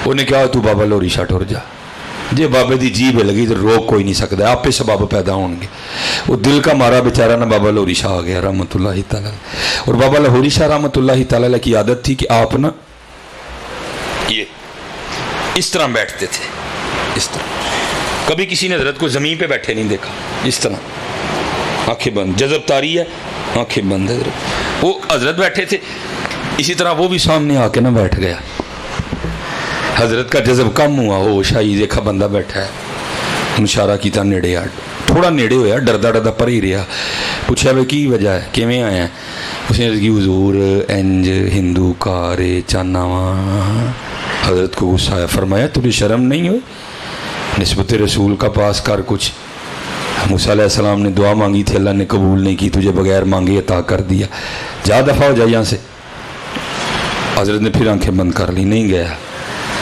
انہیں کہا تو بابا لوری شاہ ٹر جا، جی بابے دی جیب لگی تو روک کوئی نہیں سکتا، آپ پہ سبب پیدا ہوں گے۔ وہ دل کا مارا بیچارہ نہ بابا لوری شاہ آ گیا رحمۃ اللہ تعالیٰ۔ اور بابا لاہوری شاہ رحمۃ اللہ تعالیٰ کی عادت تھی کہ آپ نا یہ اس طرح بیٹھتے تھے، اس طرح، کبھی کسی نے حضرت کو زمین پہ بیٹھے نہیں دیکھا، اس طرح آنکھیں بند، جذب طاری ہے آنکھیں بند ہے حضرت، وہ حضرت بیٹھے تھے اسی طرح وہ بھی سامنے آ کے نہ بیٹھ گیا۔ حضرت کا جذب کم ہوا، وہ شاہی دیکھا بندہ بیٹھا ہے، اشارہ کیتا نیڑے آ، تھوڑا نیڑے ہویا، ڈردا ڈردا پر ہی رہا، پوچھا بھائی کی وجہ ہے، کیویں آیا ہے؟ اس نے کی حضور انج ہندو کارے چانا وہاں۔ حضرت کو غصہ آیا، فرمایا تجھے شرم نہیں ہوئی؟ نسبت رسول کا پاس کر کچھ۔ موسیٰ علیہ السلام نے دعا مانگی تھی، اللہ نے قبول نہیں کی، تجھے بغیر مانگے عطا کر دیا، جا دفع ہو جا یہاں سے۔ حضرت نے پھر آنکھیں بند کر لی، نہیں گیا۔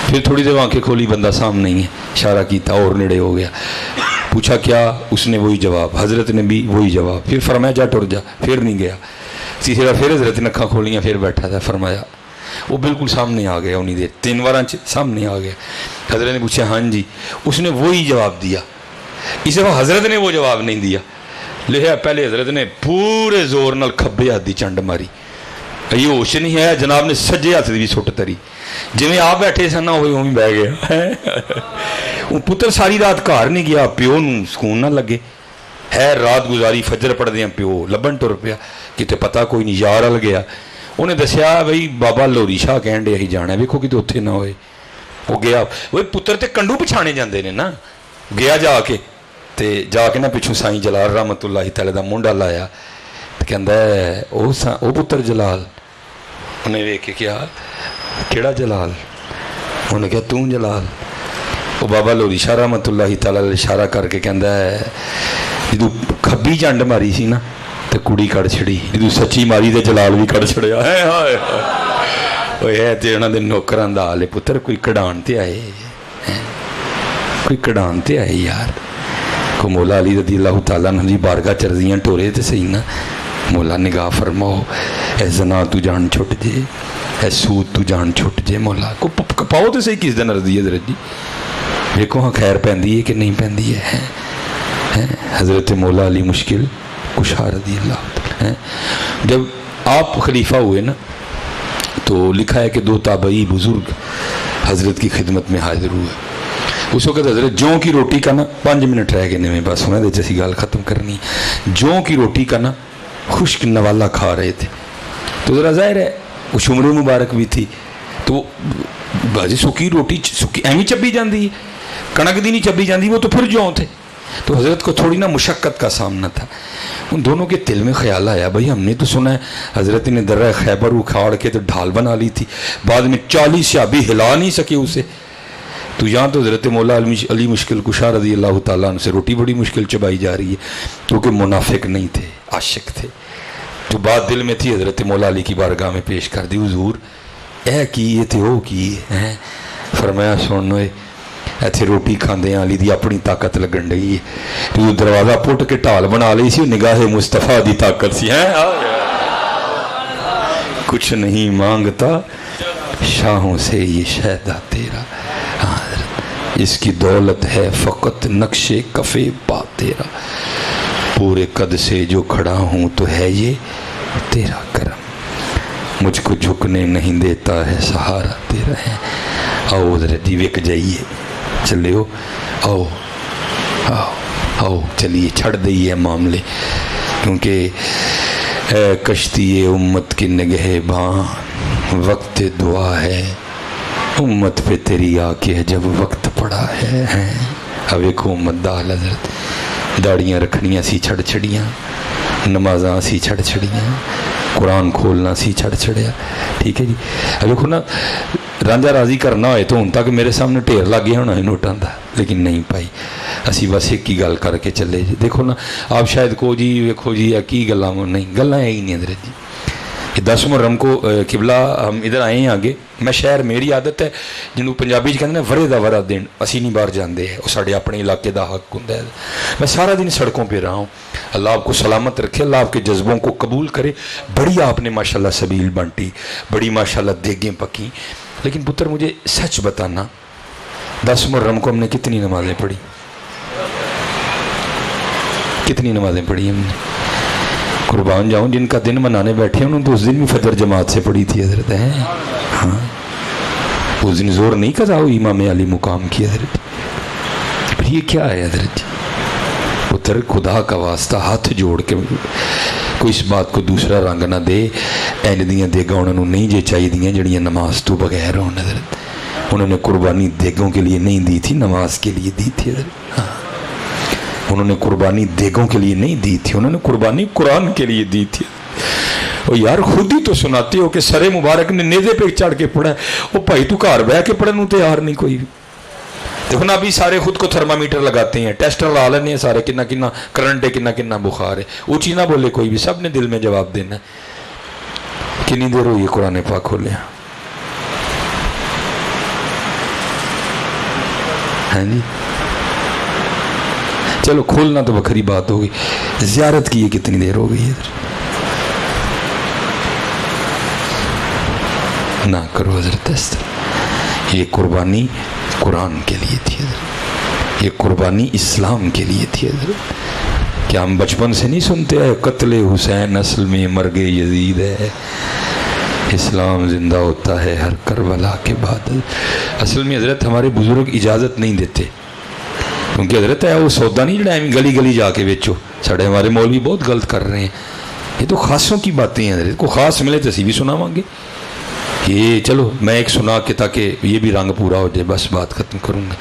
پھر تھوڑی دیر آنکھیں کھولی، بندہ سامنے نہیں ہے، اشارہ کیتا اور نیڑے ہو گیا، پوچھا کیا؟ اس نے وہی جواب، حضرت نے بھی وہی جواب، پھر فرمایا جا ٹر جا، پھر نہیں گیا۔ تیسرا پھر حضرت نے اکھاں کھولیاں، پھر بیٹھا تھا، فرمایا وہ بالکل سامنے آ گیا، انہیں دیر 3 بار سامنے آ گیا۔ حضرت نے پوچھا ہاں جی، اس نے وہی جواب دیا، اس دفعہ حضرت نے وہ جواب نہیں دیا، لہذا پہلے حضرت نے پورے زور نال کھبے ہاتھ دی چنڈ ماری، یہ ہوش نہیں آیا، جناب نے سجے ہاتھ دی بھی سٹ تری، جی میں آپ بیٹھے سن نہ ہوئے وہ بھی بہ گیا۔ وہ پتر ساری رات گھر نہیں گیا، پیو نو سکون نہ لگے، ہے رات گزاری، فجر پڑھ دیا، پیو لبن ٹر پیا، کتے پتہ کوئی نہیں، یار ال گیا۔ انہیں دسیا بھائی بابا لوری شاہ کہن ڈے ہی جانا ہے، ویکھو کتے اتنے نہ ہوئے۔ وہ گیا، وہ پتر تے کنڈو پچھانے جاندے نے نا، گیا جا کے تے جا کے نا پچھوں سائیں جلال رحمۃ اللہ تعالیٰ دا منڈا لایا، تے کہندا ہے او پتر جلال۔ انہیں ویکھ کے کیا کیڑا جلال؟ انہیں کہا توں جلال۔ وہ بابا لوری شاہ رحمۃ اللہ تعالیٰ اشارہ کر کے کہندا ہے جدوں کھبی چنڈ ماری سی نا تے کڑی کڑ چھڑی، جدوں سچی ماری تے جلال بھی کڑ چھڑیا۔ ہے ہائے وہ ہے تے انہاں دے نوکراں دا حال ہے، پتر کوئی کڈان تے آئے، کوئی کڈان تے آئے یار، کو مولا علی رضی اللہ تعالیٰ عنہ دی بارگاہ چرزیاں ٹورے تے صحیح نا، مولا نگاہ فرماؤ، اے زنا تو جان چھٹ جے، اے سود تو جان چھٹ جے، مولا کو پاؤ تو صحیح کس دن رضی حضرت جی، دیکھو ہاں خیر پہندی ہے کہ نہیں پہندی ہے۔ حضرت مولا علی مشکل کشا رضی اللہ تعالیٰ۔ جب آپ خلیفہ ہوئے نا تو لکھا ہے کہ 2 تابعی بزرگ حضرت کی خدمت میں حاضر ہوئے، اس وقت حضرت جوں کی روٹی کا نا 5 منٹ رہ گئے میں بس ہونا دے جیسی گال ختم کرنی، جوں کی روٹی کا نا خشک نوالا کھا رہے تھے، تو ذرا ظاہر ہے وہ شمر مبارک بھی تھی، تو بازی سکی روٹی سکی ایویں چبی جاندی ہے، کنک دی نہیں چبی جاندی، وہ تو پھر جوں تھے، تو حضرت کو تھوڑی نا مشقت کا سامنا تھا۔ ان دونوں کے دل میں خیال آیا بھائی ہم نے تو سنا ہے حضرت نے درہ خیبر اکھاڑ کے تو ڈھال بنا لی تھی، بعد میں 40 صحابی ہلا نہیں سکے اسے، تو یہاں تو حضرت مولا علی مشکل کشا رضی اللہ تعالیٰ عنہ سے روٹی بڑی مشکل چبائی جا رہی ہے، کیونکہ منافق نہیں تھے، عاشق تھے، تو بات دل میں تھی، حضرت مولا علی کی بارگاہ میں پیش کر دی، حضور اے کی یہ تے او کی ہے؟ فرمایا سنو ایتھے روٹی کھاندے ہیں علی دی اپنی طاقت لگن رہی ہے، تو دروازہ پٹ کے ٹال بنا لی سی، نگاہ مصطفیٰ دی طاقت سی، کچھ نہیں مانگتا شاہوں سے یہ شہدہ تیرا، اس کی دولت ہے فقط نقش کفے پا تیرا، پورے قد سے جو کھڑا ہوں تو ہے یہ تیرا کرم، مجھ کو جھکنے نہیں دیتا ہے سہارا تیرا ہے۔ آؤ حضرت جی وک جائیے، چلے ہو، آؤ آؤ آؤ چلیے، چھڑ دئیے معاملے، کیونکہ اے کشتی امت کی نگہبان وقت دعا ہے، امت پہ تیری آ کے جب وقت پڑا ہے۔ اب ایک امت دال حضرت داڑیاں رکھنیاں سی چھڑ چھڑیاں، نمازاں سی چھڑ چھڑیاں، قرآن کھولنا سی چھڑ چھڑیا، ٹھیک ہے جی۔ اب دیکھو نا رانجا راضی کرنا ہوئے تو ہوں تک میرے سامنے ٹھیر لگ گیا ہونا ہے نوٹاں دا، لیکن نہیں پائی، اسی بس ایک ہی گل کر کے چلے جی۔ دیکھو نا آپ شاید کو جی ویکھو جی کی گلاں نہیں، گلاں ہے ہی نہیں حضرت جی، کہ 10 محرم کو قبلہ ہم ادھر آئے ہیں آگے میں شہر میری عادت ہے جنہوں پنجابی کہتے ہیں ورے دا ورا دن اسی نہیں باہر جاندے ہیں وہ ساڑھے اپنے علاقے دا حق ہوندا ہے میں سارا دن سڑکوں پہ رہا ہوں اللہ آپ کو سلامت رکھے اللہ آپ کے جذبوں کو قبول کرے بڑی آپ نے ماشاءاللہ سبیل بانٹی بڑی ماشاءاللہ دیگیں پکی لیکن پتر مجھے سچ بتانا 10 محرم کو ہم نے کتنی نمازیں پڑھی کتنی نمازیں پڑھی ہم نے قربان جاؤں جن کا دن منانے بیٹھے انہوں نے تو اس دن بھی فجر جماعت سے پڑھی تھی حضرت ہیں ہاں اس دن زور نہیں کرا وہ امام علی مقام کی حضرت پھر یہ کیا ہے حضرت پتر خدا کا واسطہ ہاتھ جوڑ کے کوئی اس بات کو دوسرا رنگ نہ دے این دیاں دیگاں انہوں نے نہیں جے چاہی دیاں جڑیاں نماز تو بغیر ہوں حضرت انہوں نے قربانی دیگوں کے لیے نہیں دی تھی نماز کے لیے دی تھی حضرت ہاں انہوں نے قربانی دیگوں کے لیے نہیں دی تھی انہوں نے قربانی قرآن کے لیے دی تھی اور یار خود ہی تو سناتے ہو کہ سر مبارک نے نیزے پہ چڑھ کے پڑھا ہے وہ بھائی تو گھر بہ کے پڑھنے تیار نہیں کوئی دیکھو نا ابھی سارے خود کو تھرمامیٹر لگاتے ہیں ٹیسٹر لا لینے ہیں سارے کنا کنا کرنٹ ہے کنا کنا بخار ہے اونچی نہ بولے کوئی بھی سب نے دل میں جواب دینا ہے کنی دیر ہوئی قرآن پاک کھولے ہیں جی چلو کھولنا تو بکھری بات ہوگی زیارت کی یہ کتنی دیر ہو گئی ہے نہ کرو حضرت یہ قربانی قرآن کے لیے تھی حضرت یہ قربانی اسلام کے لیے تھی حضرت کیا ہم بچپن سے نہیں سنتے ہیں قتل حسین اصل میں مرگ یزید ہے اسلام زندہ ہوتا ہے ہر کربلا کے بعد اصل میں حضرت ہمارے بزرگ اجازت نہیں دیتے کیونکہ حضرت ہے وہ سودا نہیں جڑا ہے گلی گلی جا کے بیچو ساڑھے ہمارے مولوی بہت غلط کر رہے ہیں یہ تو خاصوں کی باتیں ہیں حضرت کو خاص ملے تو اسی بھی سناواں گے یہ چلو میں ایک سنا کے تاکہ یہ بھی رنگ پورا ہو جائے بس بات ختم کروں گا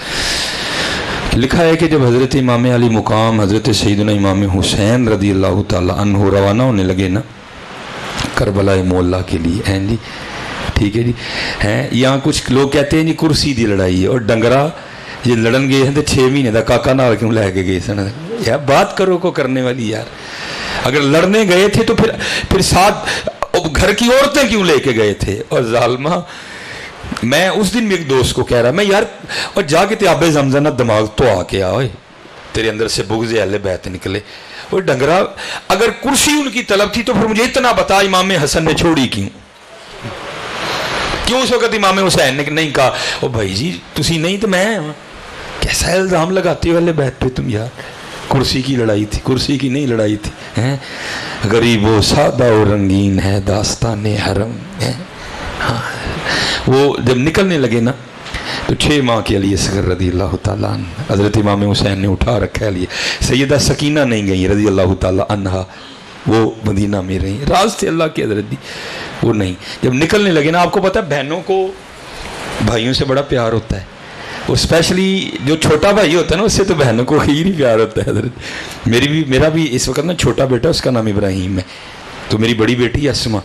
لکھا ہے کہ جب حضرت امام علی مقام حضرت سیدنا امام حسین رضی اللہ تعالیٰ عنہ روانہ ہونے لگے نا کربلا مولا کے لیے ہیں جی ٹھیک ہے جی ہیں یہاں کچھ لوگ کہتے ہیں جی کرسی دی لڑائی ہے اور ڈنگرا یہ لڑن گئے ہیں تو 6 مہینے دا کاکا نال کیوں لے کے گئے سن یار بات کرو کو کرنے والی یار اگر لڑنے گئے تھے تو پھر ساتھ گھر کی عورتیں کیوں لے کے گئے تھے اور ظالمہ میں اس دن بھی ایک دوست کو کہہ رہا میں یار اور جا کے تے آب زمزم دماغ تو آ کے آئے تیرے اندر سے بغض اہل بیت نکلے وہ ڈنگرا اگر کرسی ان کی طلب تھی تو پھر مجھے اتنا بتا امام حسن نے چھوڑی کیوں اس وقت امام حسین نے نہیں کہا او بھائی جی تسی نہیں تو میں کیسا الزام لگاتے ہو اہل بیت پہ تم یار کرسی کی لڑائی تھی کرسی کی نہیں لڑائی تھی غریب و سادہ و رنگین ہے داستان حرم ہاں وہ جب نکلنے لگے نا تو 6 ماہ کے علی اصغر رضی اللہ تعالیٰ عنہ حضرت امام حسین نے اٹھا رکھا ہے علی سیدہ سکینہ نہیں گئی رضی اللہ تعالیٰ عنہ وہ مدینہ میں رہی راز تھے اللہ کی حضرت دی وہ نہیں جب نکلنے لگے نا آپ کو پتہ ہے بہنوں کو بھائیوں سے بڑا پیار ہوتا ہے اور اسپیشلی جو چھوٹا بھائی ہوتا ہے نا اس سے تو بہنوں کو خیر ہی پیار ہوتا ہے حضرت میرا بھی اس وقت نا چھوٹا بیٹا اس کا نام ابراہیم ہے تو میری بڑی بیٹی اسما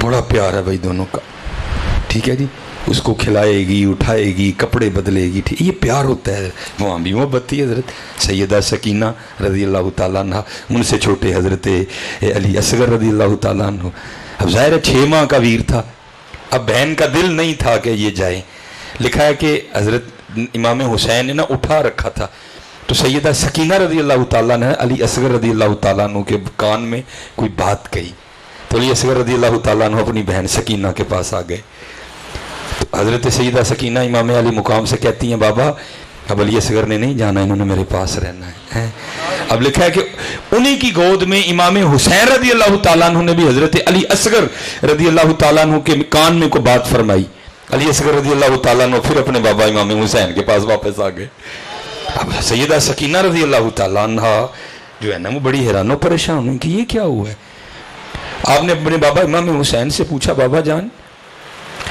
بڑا پیار ہے بھائی دونوں کا ٹھیک ہے جی اس کو کھلائے گی اٹھائے گی کپڑے بدلے گی ٹھیک یہ پیار ہوتا ہے وہاں بھی محبت تھی حضرت سیدہ سکینہ رضی اللہ تعالیٰ عنہ ان سے چھوٹے حضرت علی اصغر رضی اللہ تعالیٰ عنہ اب ظاہر ہے 6 ماہ کا ویر تھا اب بہن کا دل نہیں تھا کہ یہ جائے لکھا ہے کہ حضرت امام حسین نے نا اٹھا رکھا تھا تو سیدہ سکینہ رضی اللہ تعالیٰ نے علی اصغر رضی اللہ تعالیٰ عنہ کے کان میں کوئی بات کہی تو علی اصغر رضی اللہ تعالیٰ عنہ اپنی بہن سکینہ کے پاس آ گئے تو حضرت سیدہ سکینہ امام علی مقام سے کہتی ہیں بابا اب علی اصغر نے نہیں جانا انہوں نے میرے پاس رہنا ہے اب لکھا ہے کہ انہی کی گود میں امام حسین رضی اللہ تعالیٰ عنہ نے بھی حضرت علی اصغر رضی اللہ تعالیٰ عنہ کے کان میں کوئی بات فرمائی علی اصغر رضی اللہ تعالیٰ عنہ پھر اپنے بابا امام حسین کے پاس واپس آ گئے اب سیدہ سکینہ رضی اللہ تعالیٰ عنہ جو ہے نا وہ بڑی حیران و پریشان ہوئی کہ یہ کیا ہوا ہے آپ نے اپنے بابا امام حسین سے پوچھا بابا جان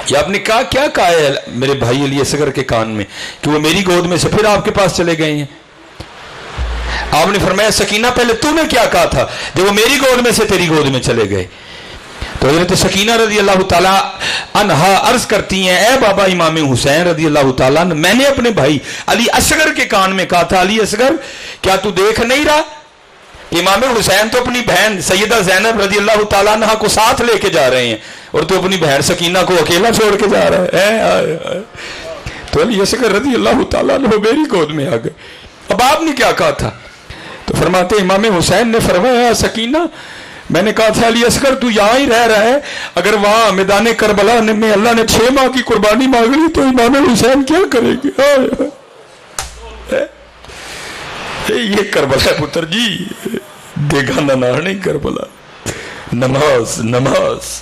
یہ آپ نے کیا کہا ہے میرے بھائی علی اصغر کے کان میں کہ وہ میری گود میں سے پھر آپ کے پاس چلے گئے ہیں آپ نے فرمایا سکینہ پہلے تو نے کیا کہا تھا جب وہ میری گود میں سے تیری گود میں چلے گئے تو حضرت سکینہ رضی اللہ تعالیٰ عنہا عرض کرتی ہیں اے بابا امام حسین رضی اللہ تعالیٰ عنہ میں نے اپنے بھائی علی اصغر کے کان میں کہا تھا علی اصغر کیا تو دیکھ نہیں رہا کہ امام حسین تو اپنی بہن سیدہ زینب رضی اللہ تعالیٰ عنہ کو ساتھ لے کے جا رہے ہیں اور تو اپنی بہن سکینہ کو اکیلا چھوڑ کے جا رہا ہے. تو علی اصغر رضی اللہ تعالیٰ عنہ میری گود میں آ گئے. اب آپ نے کیا کہا تھا؟ تو فرماتے امام حسین نے فرمایا سکینہ میں نے کہا تھا علی اصغر تو یہاں ہی رہ رہا ہے, اگر وہاں میدان کربلا میں اللہ نے 6 ماہ کی قربانی مانگ لی تو امام حسین کیا کرے گے؟ یہ کربلا ہے پتر جی, بیگانہ نہیں کربلا. نماز نماز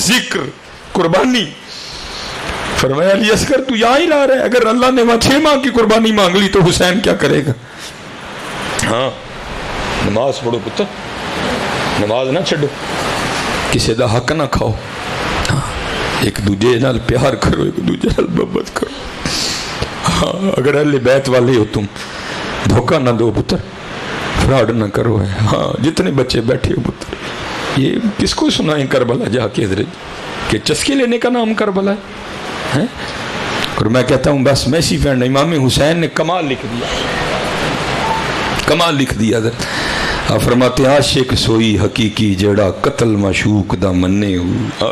ذکر قربانی. فرمایا علی اصغر تو یہاں ہی رہ رہا ہے, اگر اللہ نے وہاں 6 ماہ کی قربانی مانگ لی تو حسین کیا کرے گا؟ ہاں نماز پڑھو پتر, نماز نہ چھڈو, کسی دا حق نہ کھاؤ, ایک دوجے نال پیار کرو, ایک دوجے نال محبت کرو. ہاں اگر اہل بیت والے ہو تم دھوکہ نہ دو پتر, فراڈ نہ کرو. ہے ہاں جتنے بچے بیٹھے ہو پتر, یہ کس کو سنائیں کربلا جا کے حضرت کہ چسکے لینے کا نام کربلا ہے. اور میں کہتا ہوں بس میسی فرینڈ امام حسین نے کمال لکھ دیا, کمال لکھ دیا. آپ فرماتے ہیں عاشق سوئی حقیقی جڑا قتل معشوق دا مننے ہو.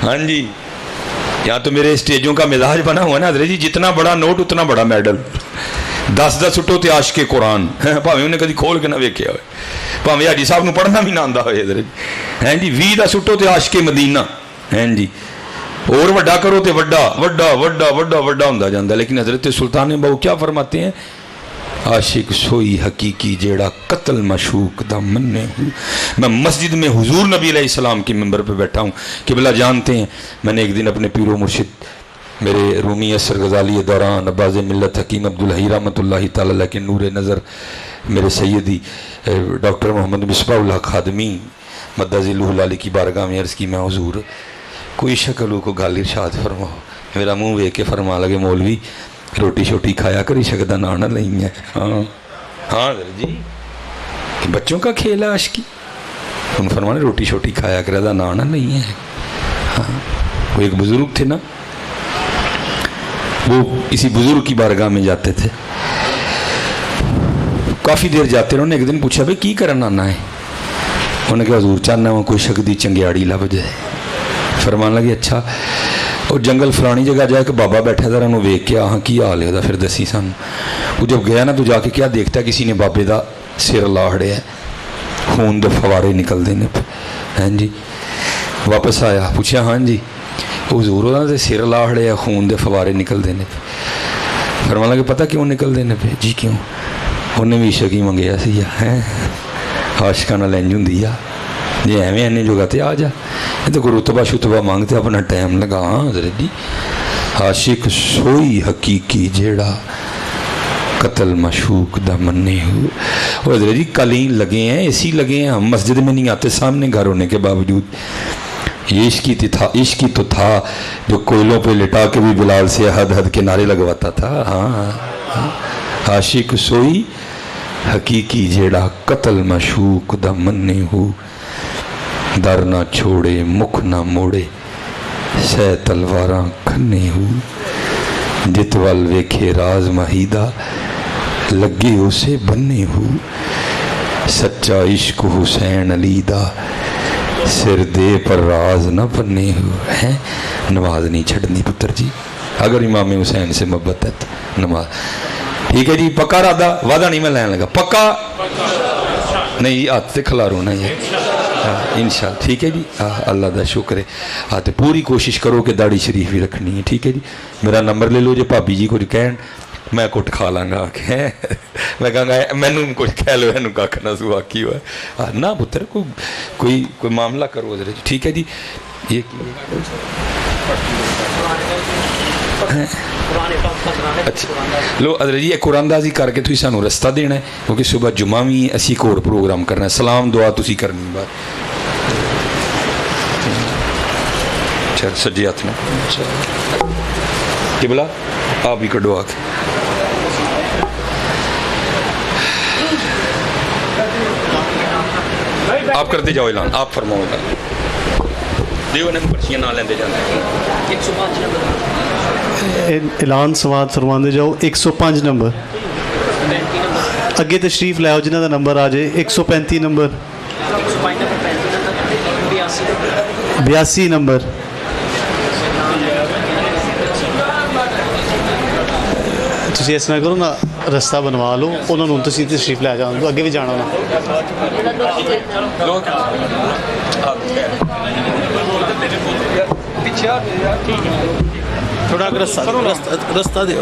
ہاں جی یہاں تو میرے اسٹیجوں کا مزاج بنا ہوا نا حضرت جی, جتنا بڑا نوٹ اتنا بڑا میڈل. 10 سٹو تے عاشق قرآن بھاویں انہیں کدی کھول کے نہ ویکھیا ہوئے, بھاویں حاجی صاحب نو پڑھنا بھی نہ آندا ہوئے حضرت. ہیں جی 20 سٹو تے عاشق مدینہ. ہیں جی اور وڈا کرو تے وڈا وڈا وڈا وڈا وڈا ہوندا جاندا. لیکن حضرت سلطان بہو کیا فرماتے ہیں؟ عاشق سوئی حقیقی جیڑا قتل مشوق دا مننے ہو. میں مسجد میں حضور نبی علیہ السلام کی ممبر پہ بیٹھا ہوں. قبلہ جانتے ہیں میں نے ایک دن اپنے پیر و مرشد میرے رومی اثر غزالی دوران عباس ملت حکیم عبدالحی رحمۃ اللہ تعالیٰ علیہ کے نور نظر میرے سیدی ڈاکٹر محمد مصباح اللہ خادمی مدہ ذلہ العالی کی بارگاہ میں عرض کی میں حضور کوئی شکل کو گال ارشاد فرماؤ. میرا منہ ویکھ کے فرما لگے مولوی روٹی شوٹی کھایا کری شکدہ نانا نہیں ہے. ہاں ہاں جی کہ بچوں کا کھیل ہے عاشقی. ان فرمانے روٹی شوٹی کھایا کرے دا نانا نہیں ہے. ہاں وہ ایک بزرگ تھے نا, وہ کسی بزرگ کی بارگاہ میں جاتے تھے, کافی دیر جاتے رہے. انہوں نے ایک دن پوچھا بھئی کی کرنا آنا ہے؟ انہوں نے کہا حضور چاہنا وہ کوئی شکدی چنگیاڑی لب جائے. فرمان لگے اچھا اور جنگل فلانی جگہ جائے کہ بابا بیٹھا تھا انہوں ویک کے ہاں کی حال ہے. پھر دسی سان وہ جب گیا نا تو جا کے کیا دیکھتا ہے کسی نے بابے دا سر لاڑیا ہے, خون دے فوارے نکل دینے پہ. ہیں جی واپس آیا پوچھا ہاں جی حضور انہوں نے سر لاڑیا خون دے فوارے نکل دینے پہ. فرمان لگے پتہ کیوں نکل دینے پہ؟ جی کیوں؟ انہیں بھی عشق ہی منگیا سی ہے عاشقاں نال انج ہوندی آ جی ایویں اینے جگہ تے آ جا. یہ تو کوئی رتبہ شتبہ مانگتے اپنا ٹائم لگا. ہاں حضرت جی عاشق سوئی حقیقی جیڑا قتل مشوق دا مننے ہو. اور حضرت جی قالین لگے ہیں, اسی لگے ہیں, ہم مسجد میں نہیں آتے سامنے گھر ہونے کے باوجود. یہ عشق ہی تو تھا جو کوئلوں پہ لٹا کے بھی بلال سے حد حد کے نعرے لگواتا تھا. ہاں عاشق سوئی حقیقی جیڑا قتل مشوق دا مننے ہو. در نہ چھوڑے مکھ نہ موڑے سہ تلواراں کھنے ہو. جت وال ویکھے راز مہیدہ لگے اسے بننے ہو. سچا عشق حسین علی دا سر دے پر راز نہ بننے ہو. ہے نماز نہیں چھڑنی پتر جی, اگر امام حسین سے محبت ہے تو نماز. ٹھیک ہے جی پکا رادہ وعدہ نہیں میں لین لگا پکا نہیں ہاتھ سے کھلارو نا یہ انشاءاللہ. ٹھیک ہے جی اللہ دا شکر ہے. ہاں تو پوری کوشش کرو کہ داڑھی شریف بھی رکھنی ہے. ٹھیک ہے جی میرا نمبر لے لو جی بھابی جی کچھ کہن میں کٹ کھا لاں گا میں کہاں گا مینوں کچھ کہہ لو اینوں کھ نہ سو آکی ہوا نہ پتر کوئی معاملہ کرو حضرت جی. ٹھیک ہے جی یہ اچھا لو حضرت جی قرآن دازی کر کے تھی سانو رستہ دینا ہے کیونکہ صبح جمعہ بھی اسی کو اور پروگرام کرنا ہے. سلام دعا تسی کرنی بات چل سجے ہاتھ میں قبلہ آپ بھی کڈو آ کے آپ کرتے جاؤ اعلان آپ فرماؤ اعلان دیو نے پرچیاں نہ لیندے جاندے 105 نمبر اعلان سماعت فرماندے جاؤ 105 نمبر اگے تشریف لے آؤ جنہوں کا نمبر آ جائے 135 نمبر 82 نمبر. تسی اس طرح کرو نا رستہ بنوا لو انہوں نے تسی تشریف لے جاؤ اگے بھی جانا نا. تھوڑا رستہ دے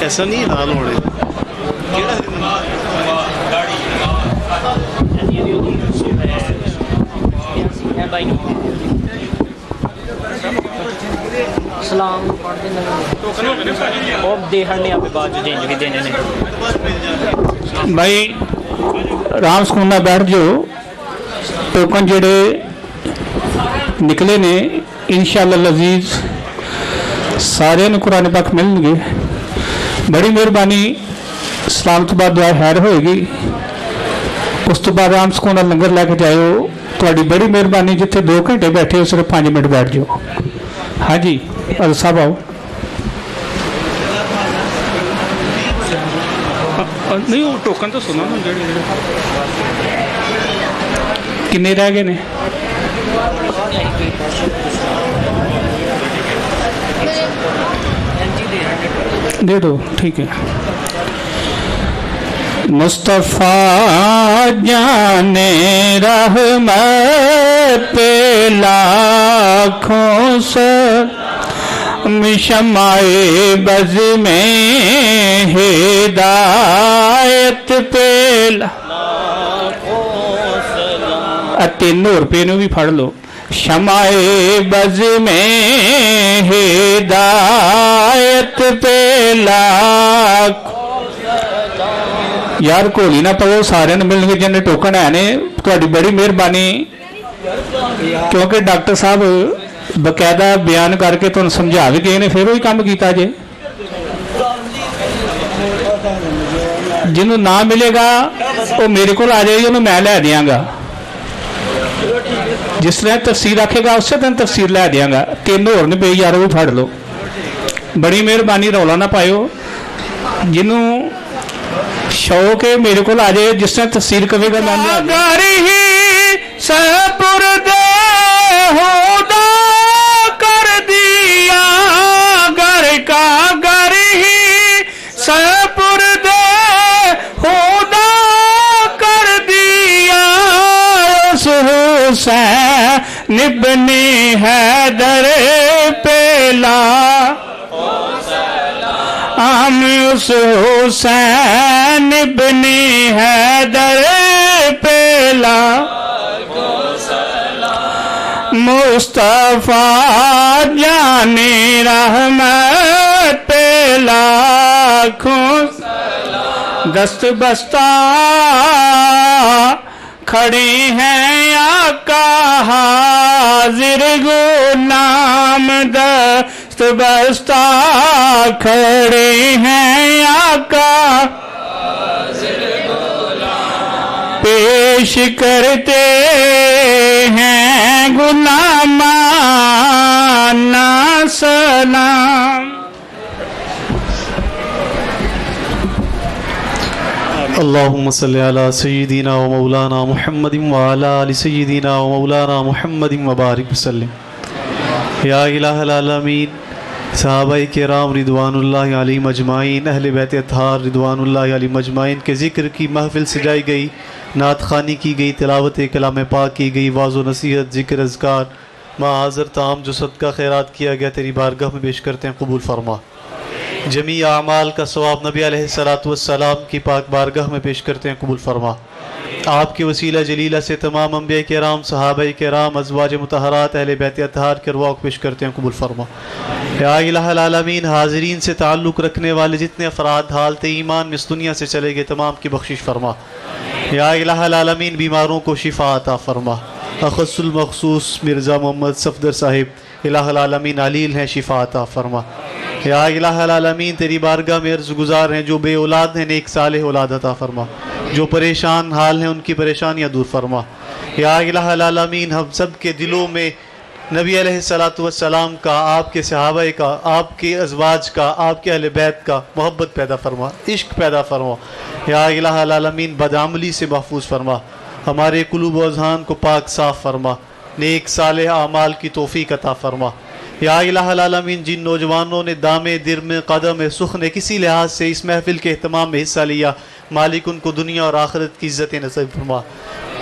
ایسا نہیں نال ہونے سلام بھائی رام سکون نال بیٹھ جو ٹوکن جڑے نکلے نے انشاءاللہ العزیز سارے قرآن پاک ملن گے. بڑی مہربانی سلام تو بعد دعا خیر ہوئے گی. اس تو بعد رام سکون نال لنگر لے کے جائیو. تھوڑی بڑی مہربانی جتنے 2 گھنٹے بیٹھے ہو صرف 5 منٹ بیٹھ جاؤ. ہاں جی عادل صاحب آؤ. نہیں وہ ٹوکن تو سنا نا کنے رہ گئے نے. دے دو ٹھیک ہے. مصطفیٰ جان رحمت پہ لاکھوں سلام شمع بز میں ہدایت پہ تینوں روپے بھی پڑھ لو. شمع بز میں ہدایت پہ لاکھ. یار گھولی نہ پو سارے ملن گے جن ٹوکن ہے نے. تھوڑی بڑی مہربانی کیونکہ ڈاکٹر صاحب باقاعدہ بیان کر کے تمہیں سمجھا بھی گئے نے پھر وہی کام کیتا جے. جنہوں نہ ملے گا وہ میرے کو آ جائے گی انہوں میں لے دیاں گا. جس طرح تفسیر رکھے گا اس دن تفسیر لے دیاں گا. 3 اور نے پی یار وہ پھڑ لو. بڑی مہربانی رولا نہ پائیو. جنہوں شوق ہے میرے کو آ جائے جس طرح تفسیر کرے گا. گھر ہی سپرد خدا کر دیا. گھر کا گھر ہی سپرد خدا کر دیا. اس حسین ابن حیدر پہ ہم اس حسین ابن حیدر پہ مصطفیٰ جان رحمت پہ لاکھوں دست بستہ کھڑے ہیں آقا حاضر غلام. دست بستہ کھڑے ہیں آقا پیش کرتے ہیں غلامانہ سلام. اللہم صلی علی سیدنا و مولانا محمد وعلی آل سیدنا و مولانا محمد وبارک وسلم. یا الہ العالمین صحابہ کرام رضوان اللہ علیہم اجمعین اہل بیت اطہار رضوان اللہ علیہم اجمعین کے ذکر کی محفل سجائی گئی. نعت خوانی کی گئی. تلاوت کلام پاک کی گئی. واعظ و نصیحت ذکر اذکار مع حاضر تام جو صدقہ خیرات کیا گیا تیری بارگاہ میں پیش کرتے ہیں قبول فرما. جمیع اعمال کا ثواب نبی علیہ السلام کی پاک بارگاہ میں پیش کرتے ہیں قبول فرما. آپ کی وسیلہ جلیلہ سے تمام انبیاء کرام صحابہ کرام ازواج مطہرات اہل بیت اطہار کے ارواح کو پیش کرتے ہیں قبول فرما. یا الہ العالمین حاضرین سے تعلق رکھنے والے جتنے افراد حالت ایمان میں اس دنیا سے چلے گئے تمام کی بخشش فرما. یا الہ العالمین بیماروں کو شفا عطا فرما. اخص المخصوص مرزا محمد صفدر صاحب الہ العالمین علیل ہیں شفا عطا فرما. یا الہ العالمین تیری بارگاہ میں عرض گزار ہیں جو بے اولاد ہیں نیک صالح اولاد عطا فرما. جو پریشان حال ہیں ان کی پریشانیاں دور فرما. یا الہ العالمین ہم سب کے دلوں میں نبی علیہ الصلاۃ والسلام کا، آپ کے صحابہ کا، آپ کے ازواج کا، آپ کے اہل بیت کا محبت پیدا فرما، عشق پیدا فرما۔ یا الہ العالمین بدعملی سے محفوظ فرما، ہمارے قلوب و اذہان کو پاک صاف فرما، نیک صالح اعمال کی توفیق عطا فرما۔ یا الہ العالمین جن نوجوانوں نے دامے درم قدم سخن کسی لحاظ سے اس محفل کے اہتمام میں حصہ لیا، مالک ان کو دنیا اور آخرت کی عزت نصیب فرما،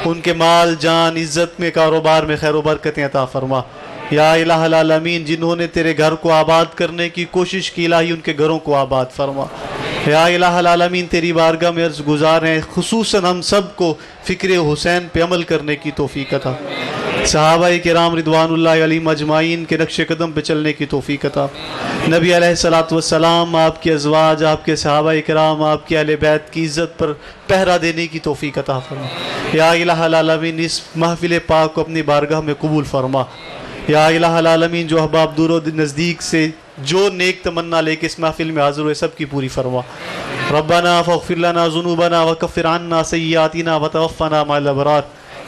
ان کے مال جان عزت میں کاروبار میں خیر و برکتیں عطا فرما۔ یا الہ العالمین جنہوں نے تیرے گھر کو آباد کرنے کی کوشش کی، الہی ان کے گھروں کو آباد فرما۔ یا الہ العالمین تیری بارگاہ میں عرض گزار ہیں، خصوصاً ہم سب کو فکر حسین پہ عمل کرنے کی توفیق عطا، صحابہ کرام رضوان اللہ علیہم اجمعین کے نقش قدم پہ چلنے کی توفیق عطا، نبی علیہ الصلاۃ والسلام، آپ کے ازواج، آپ کے صحابہ کرام، آپ کے اہل بیت کی عزت پر پہرا دینے کی توفیق عطا فرما۔ یا الہ العالمین اس محفل پاک کو اپنی بارگاہ میں قبول فرما۔ یا الہ العالمین جو احباب دور و نزدیک سے جو نیک تمنا لے کے اس محفل میں حاضر ہوئے سب کی پوری فرما۔ ربنا فاغفر لنا ذنوبنا وکفر عنا سیئاتنا وتوفنا مع الابرار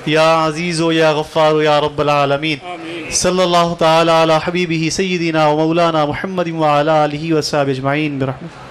یا عزیز و یا غفار و یا رب العالمین۔ صلی اللہ تعالی علی حبیبہ سیدنا و مولانا محمد وعلی آلہ وصحبہ اجمعین برحمتہ۔